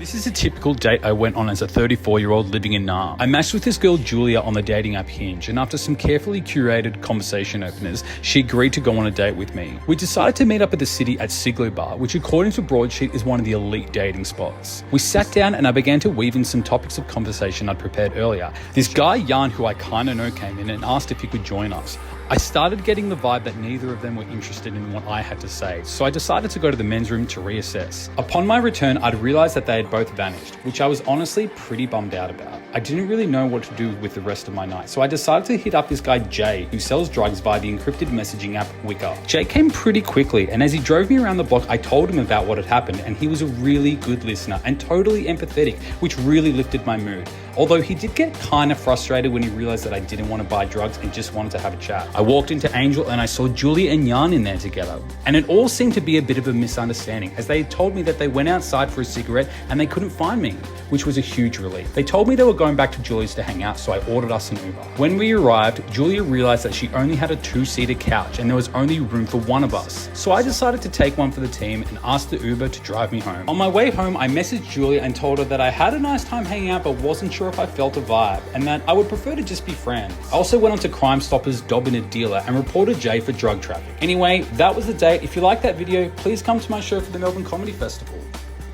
This is a typical date I went on as a 34-year-old living in Naarm. I matched with this girl Julia on the dating app Hinge, and after some carefully curated conversation openers, she agreed to go on a date with me. We decided to meet up at the city at Siglo Bar, which according to Broadsheet is one of the elite dating spots. We sat down and I began to weave in some topics of conversation I'd prepared earlier. This guy Jan, who I kinda know, came in and asked if he could join us. I started getting the vibe that neither of them were interested in what I had to say, so I decided to go to the men's room to reassess. Upon my return, I'd realized that they had both vanished, which I was honestly pretty bummed out about. I didn't really know what to do with the rest of my night, so I decided to hit up this guy Jay, who sells drugs via the encrypted messaging app Wicker. Jay came pretty quickly, and as he drove me around the block, I told him about what had happened, and he was a really good listener and totally empathetic, which really lifted my mood. Although he did get kind of frustrated when he realized that I didn't want to buy drugs and just wanted to have a chat. I walked into Angel and I saw Julia and Jan in there together. And it all seemed to be a bit of a misunderstanding, as they had told me that they went outside for a cigarette and they couldn't find me, which was a huge relief. They told me they were going back to Julia's to hang out, so I ordered us an Uber. When we arrived, Julia realized that she only had a 2-seater couch and there was only room for one of us. So I decided to take one for the team and asked the Uber to drive me home. On my way home, I messaged Julia and told her that I had a nice time hanging out but wasn't sure if I felt a vibe, and that I would prefer to just be friends. I also went on to Crime Stoppers' Dobbin a Dealer and reported Jay for drug trafficking. Anyway, that was the date. If you like that video, please come to my show for the Melbourne Comedy Festival.